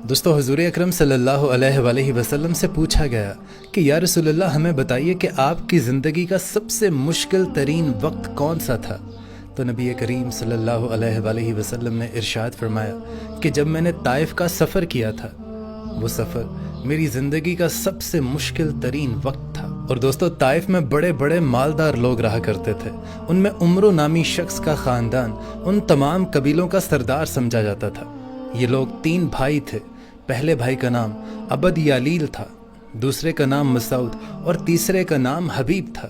دوستو حضور اکرم صلی اللہ علیہ وآلہ وسلم سے پوچھا گیا کہ یا رسول اللہ ہمیں بتائیے کہ آپ کی زندگی کا سب سے مشکل ترین وقت کون سا تھا؟ تو نبی کریم صلی اللہ علیہ وآلہ وسلم نے ارشاد فرمایا کہ جب میں نے طائف کا سفر کیا تھا، وہ سفر میری زندگی کا سب سے مشکل ترین وقت تھا۔ اور دوستو طائف میں بڑے بڑے مالدار لوگ رہا کرتے تھے، ان میں عمرو نامی شخص کا خاندان ان تمام قبیلوں کا سردار سمجھا جاتا تھا۔ یہ لوگ 3 بھائی تھے، پہلے بھائی کا نام عبد یالیل تھا، دوسرے کا نام مسعود اور تیسرے کا نام حبیب تھا۔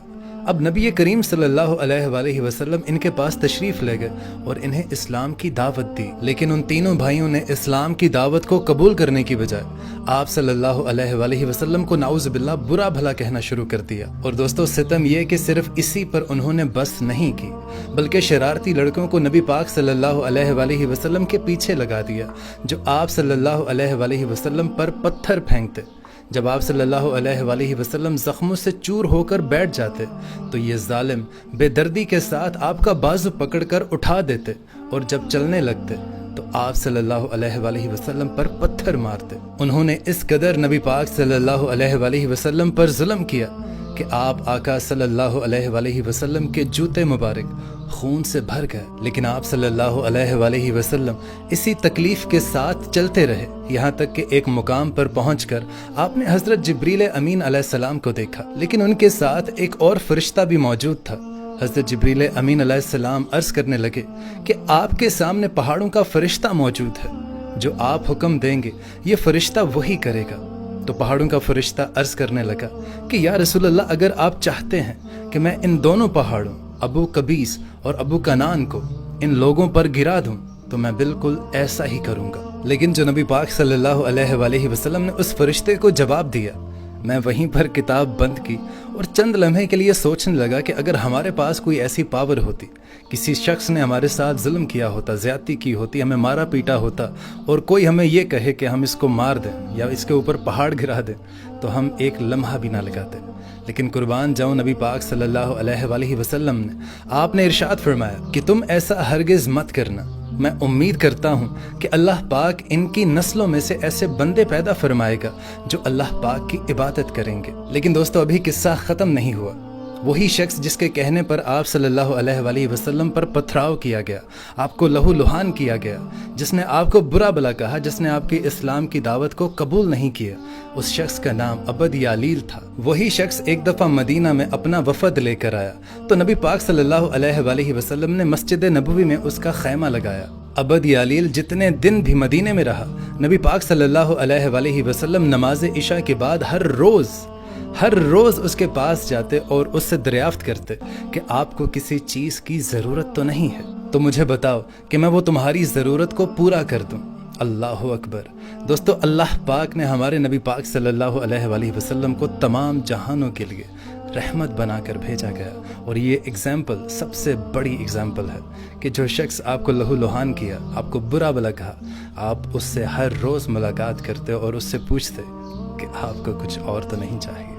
اب نبی کریم صلی اللہ علیہ وآلہ وسلم ان کے پاس تشریف لے گئے اور انہیں اسلام کی دعوت دی، لیکن ان تینوں بھائیوں نے اسلام کی دعوت کو قبول کرنے کی بجائے آپ صلی اللہ علیہ وآلہ وسلم کو نعوذ باللہ برا بھلا کہنا شروع کر دیا۔ اور دوستو ستم یہ کہ صرف اسی پر انہوں نے بس نہیں کی، بلکہ شرارتی لڑکوں کو نبی پاک صلی اللہ علیہ وآلہ وسلم کے پیچھے لگا دیا، جو آپ صلی اللہ علیہ وآلہ وسلم پر پتھر پھینکتے۔ جب آپ صلی اللہ علیہ وآلہ وسلم زخموں سے چور ہو کر بیٹھ جاتے تو یہ ظالم بے دردی کے ساتھ آپ کا بازو پکڑ کر اٹھا دیتے، اور جب چلنے لگتے تو آپ صلی اللہ علیہ وآلہ وسلم پر پتھر مارتے۔ انہوں نے اس قدر نبی پاک صلی اللہ علیہ وآلہ وسلم پر ظلم کیا کہ آپ آقا صلی اللہ علیہ وآلہ وسلم کے جوتے مبارک خون سے بھر گئے، لیکن آپ صلی اللہ علیہ وآلہ وسلم اسی تکلیف کے ساتھ چلتے رہے، یہاں تک کہ ایک مقام پر پہنچ کر آپ نے حضرت جبریل امین علیہ السلام کو دیکھا، لیکن ان کے ساتھ ایک اور فرشتہ بھی موجود تھا۔ حضرت جبریل امین علیہ السلام عرض کرنے لگے کہ آپ کے سامنے پہاڑوں کا فرشتہ موجود ہے، جو آپ حکم دیں گے یہ فرشتہ وہی کرے گا۔ تو پہاڑوں کا فرشتہ عرض کرنے لگا کہ یا رسول اللہ، اگر آپ چاہتے ہیں کہ میں ان دونوں پہاڑوں ابو قبیس اور ابو کنان کو ان لوگوں پر گرا دوں تو میں بالکل ایسا ہی کروں گا۔ لیکن جو نبی پاک صلی اللہ علیہ وآلہ وسلم نے اس فرشتے کو جواب دیا، میں وہیں پر کتاب بند کی اور چند لمحے کے لیے سوچنے لگا کہ اگر ہمارے پاس کوئی ایسی پاور ہوتی، کسی شخص نے ہمارے ساتھ ظلم کیا ہوتا، زیادتی کی ہوتی، ہمیں مارا پیٹا ہوتا، اور کوئی ہمیں یہ کہے کہ ہم اس کو مار دیں یا اس کے اوپر پہاڑ گرا دیں، تو ہم ایک لمحہ بھی نہ لگاتے۔ لیکن قربان جاؤں نبی پاک صلی اللہ علیہ وآلہ وسلم نے آپ نے ارشاد فرمایا کہ تم ایسا ہرگز مت کرنا، میں امید کرتا ہوں کہ اللہ پاک ان کی نسلوں میں سے ایسے بندے پیدا فرمائے گا جو اللہ پاک کی عبادت کریں گے۔ لیکن دوستو ابھی قصہ ختم نہیں ہوا۔ وہی شخص جس کے کہنے پر آپ صلی اللہ علیہ وآلہ وسلم پر پتھراؤ کیا گیا، آپ کو لہو لہان کیا گیا، جس نے آپ کو برا بھلا کہا، جس نے آپ کی اسلام کی دعوت کو قبول نہیں کیا، اس شخص کا نام عبد یالیل تھا۔ وہی شخص ایک دفعہ مدینہ میں اپنا وفد لے کر آیا تو نبی پاک صلی اللہ علیہ وآلہ وسلم نے مسجد نبوی میں اس کا خیمہ لگایا۔ عبد یالیل جتنے دن بھی مدینے میں رہا، نبی پاک صلی اللہ علیہ وآلہ وسلم نماز عشاء کے بعد ہر روز اس کے پاس جاتے اور اس سے دریافت کرتے کہ آپ کو کسی چیز کی ضرورت تو نہیں ہے، تو مجھے بتاؤ کہ میں وہ تمہاری ضرورت کو پورا کر دوں۔ اللہ اکبر۔ دوستو اللہ پاک نے ہمارے نبی پاک صلی اللہ علیہ وآلہ وسلم کو تمام جہانوں کے لیے رحمت بنا کر بھیجا گیا، اور یہ اگزامپل سب سے بڑی اگزامپل ہے کہ جو شخص آپ کو لہو لہان کیا، آپ کو برا بھلا کہا، آپ اس سے ہر روز ملاقات کرتے اور اس سے پوچھتے کہ آپ کو کچھ اور تو نہیں چاہیے۔